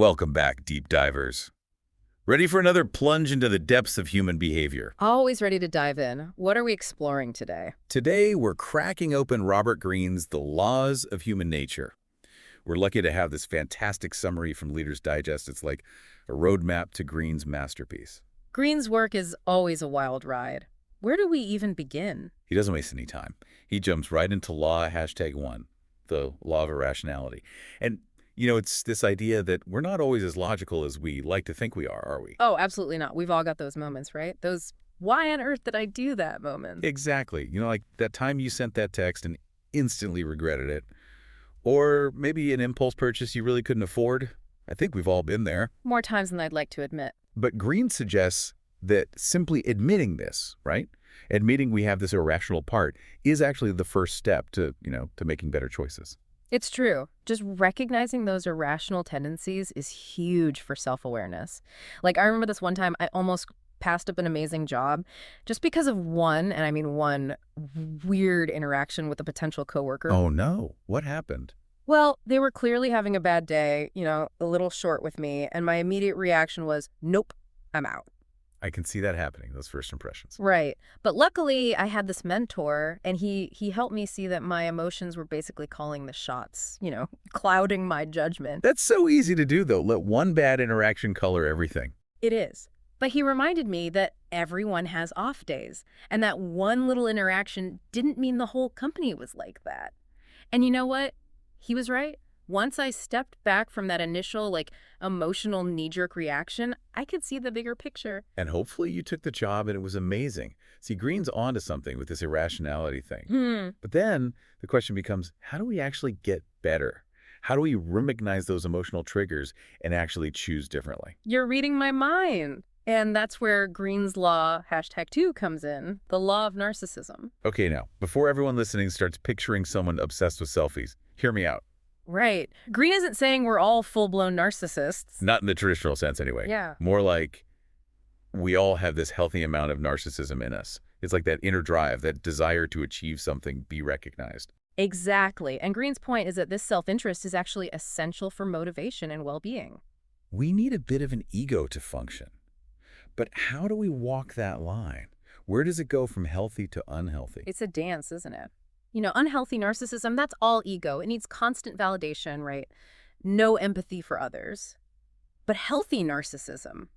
Welcome back, deep divers. Ready for another plunge into the depths of human behavior? Always ready to dive in. What are we exploring today? Today, we're cracking open Robert Greene's The Laws of Human Nature. We're lucky to have this fantastic summary from Leader's Digest. It's like a roadmap to Greene's masterpiece. Green's work is always a wild ride. Where do we even begin? He doesn't waste any time. He jumps right into law #1, the law of irrationality. And, it's this idea that we're not always as logical as we like to think we are we? Oh, absolutely not. We've all got those moments, right? Those why on earth did I do that moments. Exactly. Like that time you sent that text and instantly regretted it. Or maybe an impulse purchase you really couldn't afford. I think we've all been there. More times than I'd like to admit. But Greene suggests that simply admitting this, right? Admitting we have this irrational part is actually the first step to making better choices. It's true. Just recognizing those irrational tendencies is huge for self-awareness. Like, I remember this one time I almost passed up an amazing job just because of one, and I mean one, weird interaction with a potential coworker. Oh, no. What happened? Well, they were clearly having a bad day, a little short with me, and my immediate reaction was, nope, I'm out. I can see that happening, those first impressions. Right. But luckily, I had this mentor, and he helped me see that my emotions were basically calling the shots, clouding my judgment. That's so easy to do, though. Let one bad interaction color everything. It is. But he reminded me that everyone has off days, and that one little interaction didn't mean the whole company was like that. And you know what? He was right. Once I stepped back from that initial, emotional knee-jerk reaction, I could see the bigger picture. And hopefully you took the job and it was amazing. See, Greene's onto something with this irrationality thing. But then the question becomes, how do we actually get better? How do we recognize those emotional triggers and actually choose differently? You're reading my mind. And that's where Greene's law, #2, comes in, the law of narcissism. Okay, now, before everyone listening starts picturing someone obsessed with selfies, hear me out. Right. Greene isn't saying we're all full-blown narcissists. Not in the traditional sense, anyway. Yeah. More like we all have this healthy amount of narcissism in us. It's like that inner drive, that desire to achieve something, be recognized. Exactly. And Greene's point is that this self-interest is actually essential for motivation and well-being. We need a bit of an ego to function. But how do we walk that line? Where does it go from healthy to unhealthy? It's a dance, isn't it? Unhealthy narcissism, that's all ego. It needs constant validation, right? No empathy for others. But healthy narcissism,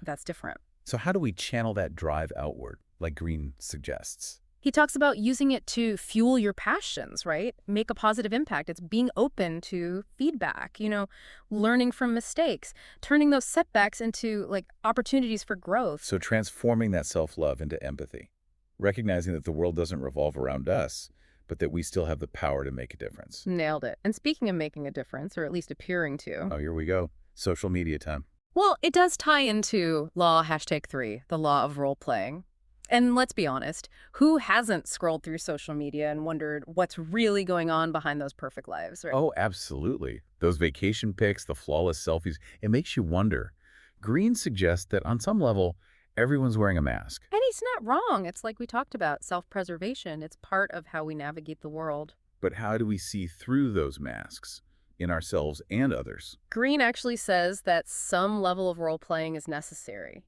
that's different. So how do we channel that drive outward, like Greene suggests? He talks about using it to fuel your passions, right? Make a positive impact. It's being open to feedback, learning from mistakes, turning those setbacks into, opportunities for growth. So transforming that self-love into empathy. Recognizing that the world doesn't revolve around us, but that we still have the power to make a difference. Nailed it. And speaking of making a difference, or at least appearing to. Oh, here we go. Social media time. Well, it does tie into law #3, the law of role-playing. And let's be honest, who hasn't scrolled through social media and wondered what's really going on behind those perfect lives, right? Oh, absolutely. Those vacation pics, the flawless selfies, it makes you wonder. Greene suggests that on some level, everyone's wearing a mask. And he's not wrong. It's like we talked about, self-preservation. It's part of how we navigate the world. But how do we see through those masks in ourselves and others? Greene actually says that some level of role-playing is necessary,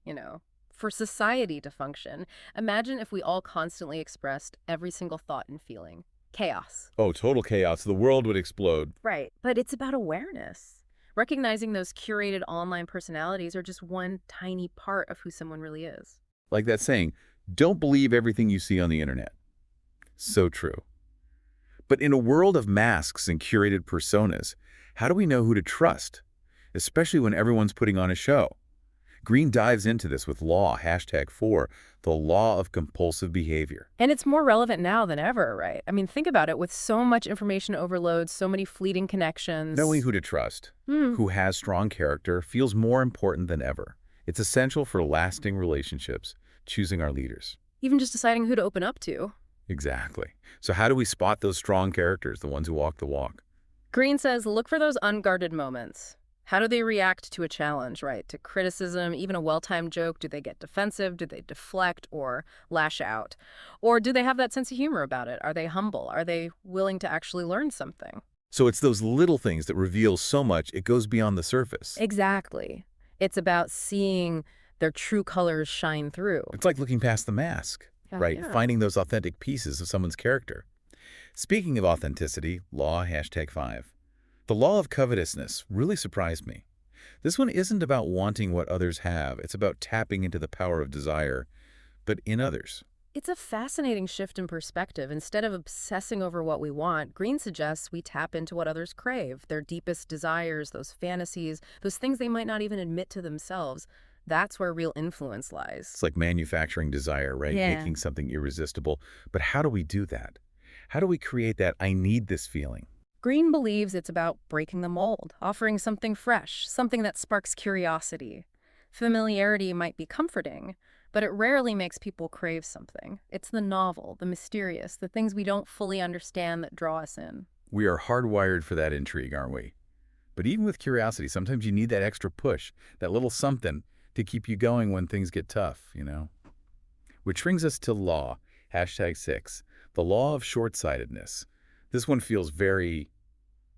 for society to function. Imagine if we all constantly expressed every single thought and feeling. Chaos. Oh, total chaos. The world would explode. Right. But it's about awareness. Recognizing those curated online personalities are just one tiny part of who someone really is. Like that saying, don't believe everything you see on the internet. So true. But in a world of masks and curated personas, how do we know who to trust? Especially when everyone's putting on a show. Greene dives into this with law #4, the law of compulsive behavior. And it's more relevant now than ever, right? I mean, think about it. With so much information overload, so many fleeting connections. Knowing who to trust, who has strong character, feels more important than ever. It's essential for lasting relationships, choosing our leaders. Even just deciding who to open up to. Exactly. So how do we spot those strong characters, the ones who walk the walk? Greene says, look for those unguarded moments. How do they react to a challenge, right? To criticism, even a well-timed joke? Do they get defensive? Do they deflect or lash out? Or do they have that sense of humor about it? Are they humble? Are they willing to actually learn something? So it's those little things that reveal so much it goes beyond the surface. Exactly. It's about seeing their true colors shine through. It's like looking past the mask, Yeah. right? Yeah. Finding those authentic pieces of someone's character. Speaking of authenticity, law #5. The law of covetousness really surprised me. This one isn't about wanting what others have. It's about tapping into the power of desire, but in others. It's a fascinating shift in perspective. Instead of obsessing over what we want, Green suggests we tap into what others crave, their deepest desires, those fantasies, those things they might not even admit to themselves. That's where real influence lies. It's like manufacturing desire, right? Yeah. Making something irresistible. But how do we do that? How do we create that I need this feeling? Green believes it's about breaking the mold, offering something fresh, something that sparks curiosity. Familiarity might be comforting, but it rarely makes people crave something. It's the novel, the mysterious, the things we don't fully understand that draw us in. We are hardwired for that intrigue, aren't we? But even with curiosity, sometimes you need that extra push, that little something to keep you going when things get tough. Which brings us to law, #6, the law of short-sightedness. This one feels very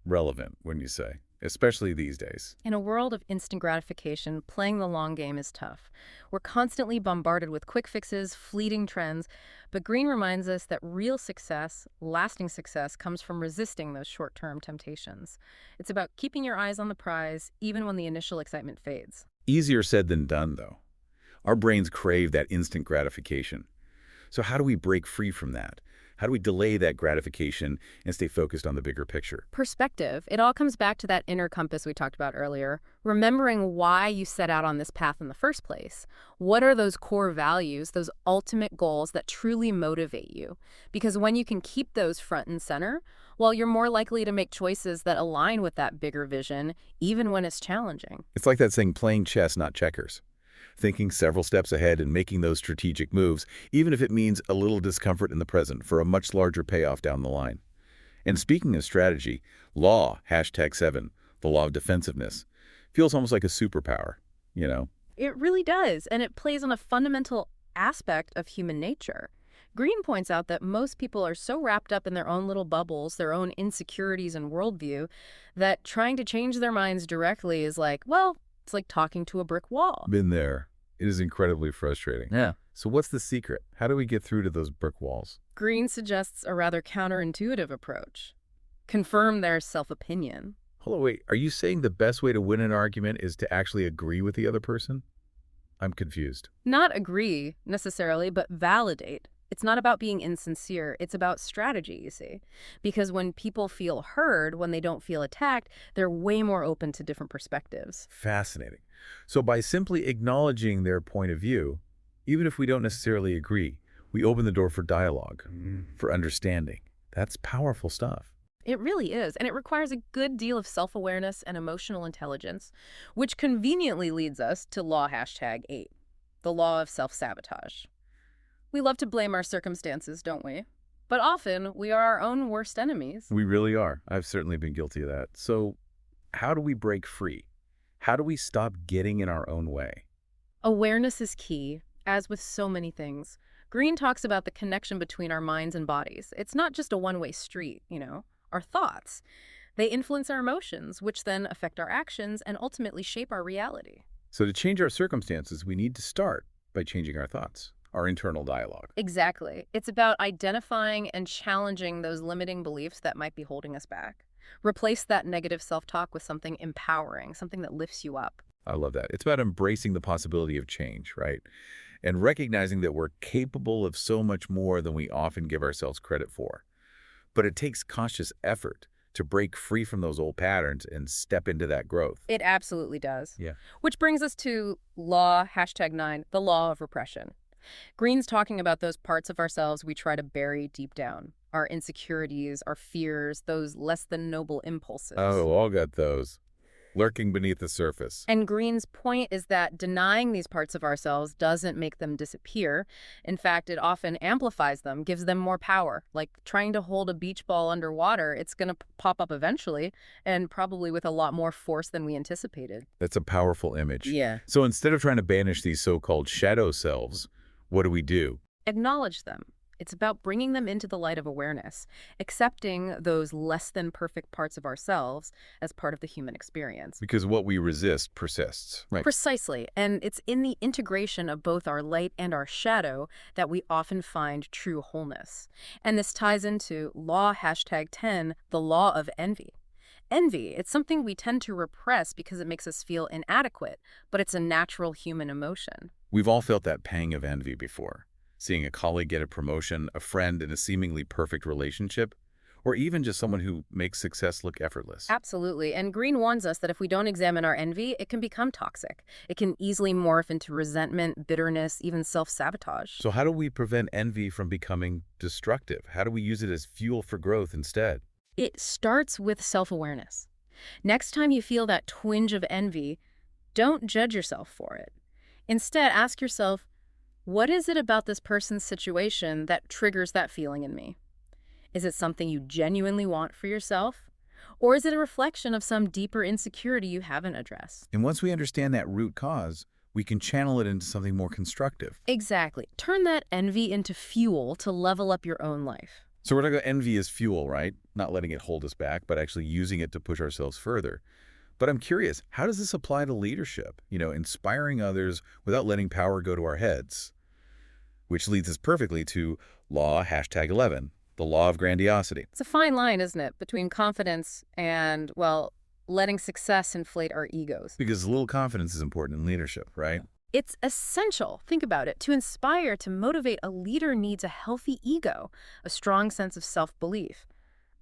relevant, wouldn't you say? Especially these days. In a world of instant gratification, playing the long game is tough. We're constantly bombarded with quick fixes, fleeting trends, but Green reminds us that real success, lasting success, comes from resisting those short-term temptations. It's about keeping your eyes on the prize, even when the initial excitement fades. Easier said than done, though. Our brains crave that instant gratification. So how do we break free from that? How do we delay that gratification and stay focused on the bigger picture? Perspective. It all comes back to that inner compass we talked about earlier, remembering why you set out on this path in the first place. What are those core values, those ultimate goals that truly motivate you? Because when you can keep those front and center, well, you're more likely to make choices that align with that bigger vision, even when it's challenging. It's like that saying, playing chess, not checkers. Thinking several steps ahead and making those strategic moves, even if it means a little discomfort in the present for a much larger payoff down the line. And speaking of strategy, law, #7, the law of defensiveness, feels almost like a superpower. It really does, and it plays on a fundamental aspect of human nature. Green points out that most people are so wrapped up in their own little bubbles, their own insecurities and worldview, that trying to change their minds directly is like, well, it's like talking to a brick wall. Been there. It is incredibly frustrating. Yeah. So what's the secret? How do we get through to those brick walls? Green suggests a rather counterintuitive approach. Confirm their self-opinion. Hold on, wait. Are you saying the best way to win an argument is to actually agree with the other person? I'm confused. Not agree, necessarily, but validate. It's not about being insincere. It's about strategy, you see. Because when people feel heard, when they don't feel attacked, they're way more open to different perspectives. Fascinating. So by simply acknowledging their point of view, even if we don't necessarily agree, we open the door for dialogue, for understanding. That's powerful stuff. It really is, and it requires a good deal of self-awareness and emotional intelligence, which conveniently leads us to law #8, the law of self-sabotage. We love to blame our circumstances, don't we? But often, we are our own worst enemies. We really are. I've certainly been guilty of that. So how do we break free? How do we stop getting in our own way? Awareness is key, as with so many things. Green talks about the connection between our minds and bodies. It's not just a one-way street, our thoughts. They influence our emotions, which then affect our actions and ultimately shape our reality. So to change our circumstances, we need to start by changing our thoughts, our internal dialogue. Exactly. It's about identifying and challenging those limiting beliefs that might be holding us back. Replace that negative self-talk with something empowering, something that lifts you up. I love that. It's about embracing the possibility of change, right? And recognizing that we're capable of so much more than we often give ourselves credit for. But it takes conscious effort to break free from those old patterns and step into that growth. It absolutely does. Yeah. Which brings us to law #9, the law of repression. Green's talking about those parts of ourselves we try to bury deep down. Our insecurities, our fears, those less than noble impulses. Oh, all got those. Lurking beneath the surface. And Green's point is that denying these parts of ourselves doesn't make them disappear. In fact, it often amplifies them, gives them more power. Like trying to hold a beach ball underwater, it's going to pop up eventually, and probably with a lot more force than we anticipated. That's a powerful image. Yeah. So instead of trying to banish these so-called shadow selves, what do we do? Acknowledge them. It's about bringing them into the light of awareness, accepting those less than perfect parts of ourselves as part of the human experience. Because what we resist persists. Right. Precisely. And it's in the integration of both our light and our shadow that we often find true wholeness. And this ties into law #10, the law of envy. Envy, it's something we tend to repress because it makes us feel inadequate, but it's a natural human emotion. We've all felt that pang of envy before. Seeing a colleague get a promotion, a friend in a seemingly perfect relationship, or even just someone who makes success look effortless. Absolutely. And Green warns us that if we don't examine our envy, it can become toxic. It can easily morph into resentment, bitterness, even self-sabotage. So how do we prevent envy from becoming destructive? How do we use it as fuel for growth instead? It starts with self-awareness. Next time you feel that twinge of envy, don't judge yourself for it. Instead, ask yourself, what is it about this person's situation that triggers that feeling in me? Is it something you genuinely want for yourself? Or is it a reflection of some deeper insecurity you haven't addressed? And once we understand that root cause, we can channel it into something more constructive. Exactly. Turn that envy into fuel to level up your own life. So we're talking about envy as fuel, right? Not letting it hold us back, but actually using it to push ourselves further. But I'm curious, how does this apply to leadership? Inspiring others without letting power go to our heads. Which leads us perfectly to law #11, the law of grandiosity. It's a fine line, isn't it, between confidence and, well, letting success inflate our egos. Because a little confidence is important in leadership, right? It's essential, think about it. To inspire, to motivate, a leader needs a healthy ego, a strong sense of self-belief.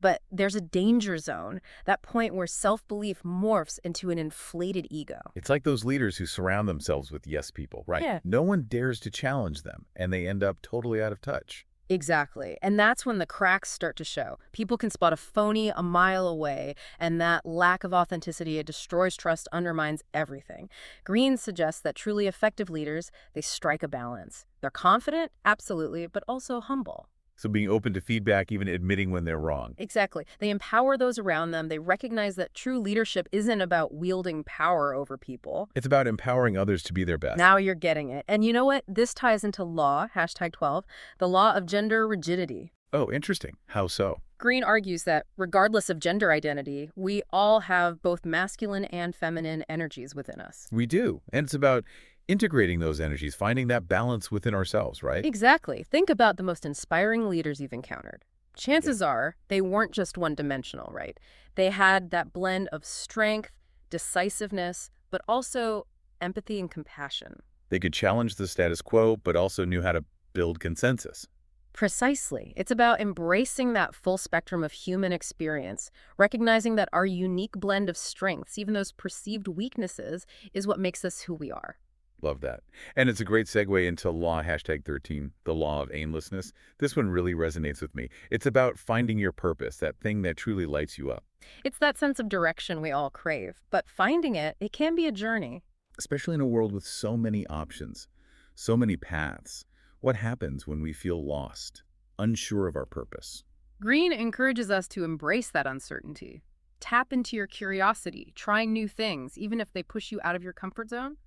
But there's a danger zone, that point where self-belief morphs into an inflated ego. It's like those leaders who surround themselves with yes people, right? Yeah. No one dares to challenge them, and they end up totally out of touch. Exactly. And that's when the cracks start to show. People can spot a phony a mile away, and that lack of authenticity, it destroys trust, undermines everything. Green suggests that truly effective leaders, they strike a balance. They're confident, absolutely, but also humble. So being open to feedback, even admitting when they're wrong. Exactly. They empower those around them. They recognize that true leadership isn't about wielding power over people. It's about empowering others to be their best. Now you're getting it. And you know what? This ties into law, #12, the law of gender rigidity. Oh, interesting. How so? Green argues that regardless of gender identity, we all have both masculine and feminine energies within us. We do. And it's about integrating those energies, finding that balance within ourselves, right? Exactly. Think about the most inspiring leaders you've encountered. Chances are they weren't just one-dimensional, right? They had that blend of strength, decisiveness, but also empathy and compassion. They could challenge the status quo, but also knew how to build consensus. Precisely. It's about embracing that full spectrum of human experience, recognizing that our unique blend of strengths, even those perceived weaknesses, is what makes us who we are. Love that. And it's a great segue into law #13, the law of aimlessness. This one really resonates with me. It's about finding your purpose, that thing that truly lights you up. It's that sense of direction we all crave, but finding it, it can be a journey. Especially in a world with so many options, so many paths. What happens when we feel lost, unsure of our purpose? Green encourages us to embrace that uncertainty. Tap into your curiosity, trying new things, even if they push you out of your comfort zone.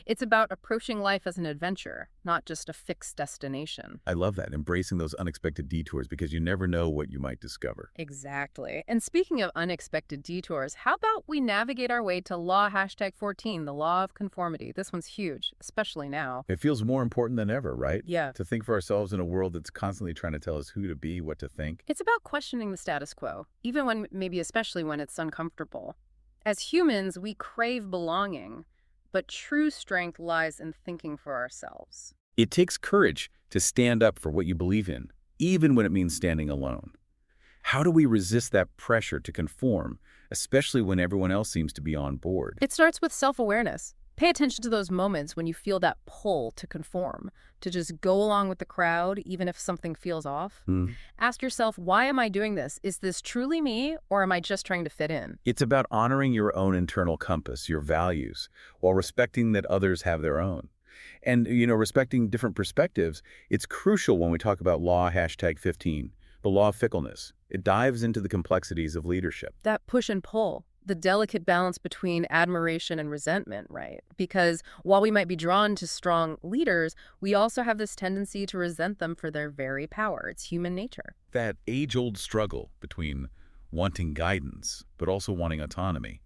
It's about approaching life as an adventure, not just a fixed destination. I love that, embracing those unexpected detours because you never know what you might discover. Exactly. And speaking of unexpected detours, how about we navigate our way to law #14, the law of conformity? This one's huge, especially now. It feels more important than ever, right? Yeah. To think for ourselves in a world that's constantly trying to tell us who to be, what to think. It's about questioning the status quo, even when, maybe especially when it's uncomfortable. As humans, we crave belonging. But true strength lies in thinking for ourselves. It takes courage to stand up for what you believe in, even when it means standing alone. How do we resist that pressure to conform, especially when everyone else seems to be on board? It starts with self-awareness. Pay attention to those moments when you feel that pull to conform, to just go along with the crowd, even if something feels off. Ask yourself, why am I doing this? Is this truly me, or am I just trying to fit in? It's about honoring your own internal compass, your values, while respecting that others have their own. And, respecting different perspectives, it's crucial when we talk about law #15, the law of fickleness. It dives into the complexities of leadership. That push and pull. the delicate balance between admiration and resentment, right? Because while we might be drawn to strong leaders, we also have this tendency to resent them for their very power. It's human nature. That age-old struggle between wanting guidance, but also wanting autonomy.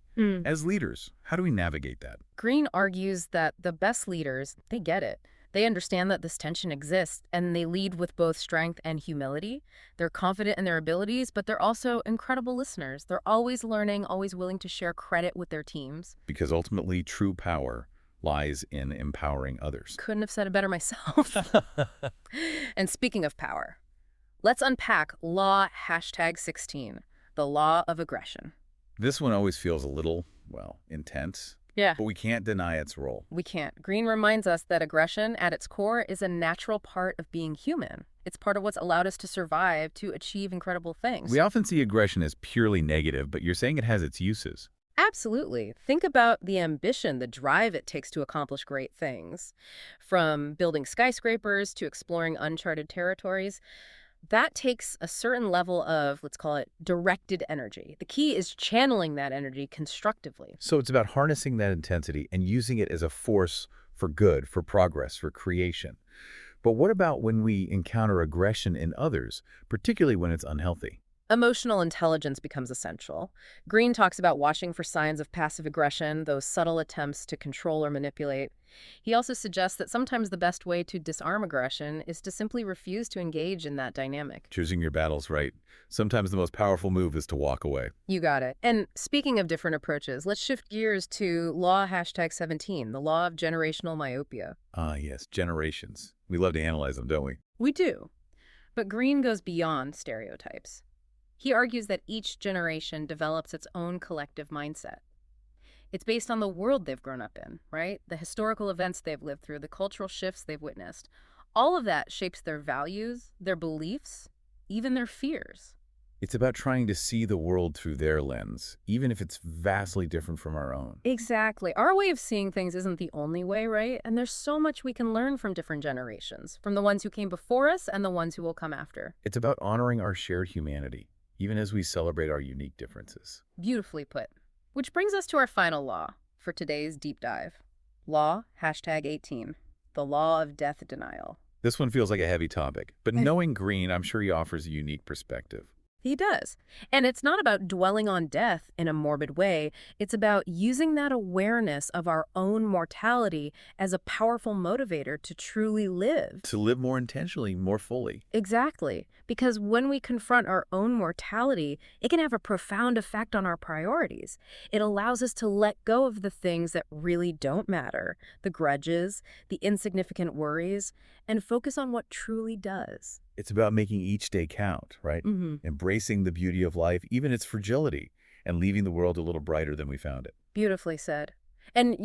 As leaders, how do we navigate that? Green argues that the best leaders, they get it. They understand that this tension exists, and they lead with both strength and humility. They're confident in their abilities, but they're also incredible listeners. They're always learning, always willing to share credit with their teams. Because ultimately, true power lies in empowering others. Couldn't have said it better myself. And speaking of power, let's unpack Law #16, the law of aggression. This one always feels a little, well, intense, Yeah. but we can't deny its role. We can't. Green reminds us that aggression, at its core, is a natural part of being human. It's part of what's allowed us to survive, to achieve incredible things. We often see aggression as purely negative, but you're saying it has its uses. Absolutely. Think about the ambition, the drive it takes to accomplish great things. From building skyscrapers to exploring uncharted territories, that takes a certain level of, let's call it, directed energy. The key is channeling that energy constructively. So it's about harnessing that intensity and using it as a force for good, for progress, for creation. But what about when we encounter aggression in others, particularly when it's unhealthy? Emotional intelligence becomes essential. Green talks about watching for signs of passive aggression, those subtle attempts to control or manipulate. He also suggests that sometimes the best way to disarm aggression is to simply refuse to engage in that dynamic. Choosing your battles right. Sometimes the most powerful move is to walk away. You got it. And speaking of different approaches, let's shift gears to Law #17, the law of generational myopia. Ah, yes, generations. We love to analyze them, don't we? We do. But Green goes beyond stereotypes. He argues that each generation develops its own collective mindset. It's based on the world they've grown up in, right? The historical events they've lived through, the cultural shifts they've witnessed. All of that shapes their values, their beliefs, even their fears. It's about trying to see the world through their lens, even if it's vastly different from our own. Exactly. Our way of seeing things isn't the only way, right? And there's so much we can learn from different generations, from the ones who came before us and the ones who will come after. It's about honoring our shared humanity, even as we celebrate our unique differences. Beautifully put. Which brings us to our final law for today's deep dive. Law #18, the law of death denial. This one feels like a heavy topic, but knowing Green, I'm sure he offers a unique perspective. He does. And it's not about dwelling on death in a morbid way. It's about using that awareness of our own mortality as a powerful motivator to truly live. To live more intentionally, more fully. Exactly. Because when we confront our own mortality, it can have a profound effect on our priorities. It allows us to let go of the things that really don't matter, the grudges, the insignificant worries, and focus on what truly does. It's about making each day count, right? Embracing the beauty of life, even its fragility, and leaving the world a little brighter than we found it. Beautifully said. And,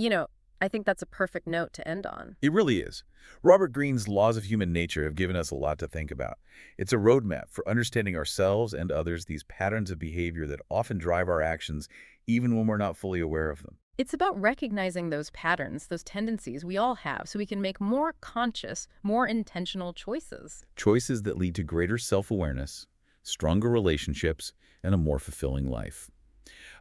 I think that's a perfect note to end on. It really is. Robert Greene's Laws of Human Nature have given us a lot to think about. It's a roadmap for understanding ourselves and others, these patterns of behavior that often drive our actions, even when we're not fully aware of them. It's about recognizing those patterns, those tendencies we all have, so we can make more conscious, more intentional choices. Choices that lead to greater self-awareness, stronger relationships, and a more fulfilling life.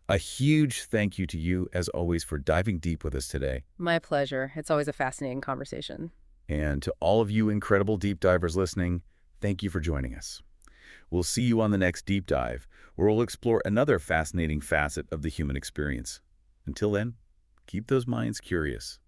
A huge thank you to you, as always, for diving deep with us today. My pleasure. It's always a fascinating conversation. And to all of you incredible deep divers listening, thank you for joining us. We'll see you on the next deep dive, where we'll explore another fascinating facet of the human experience. Until then, keep those minds curious.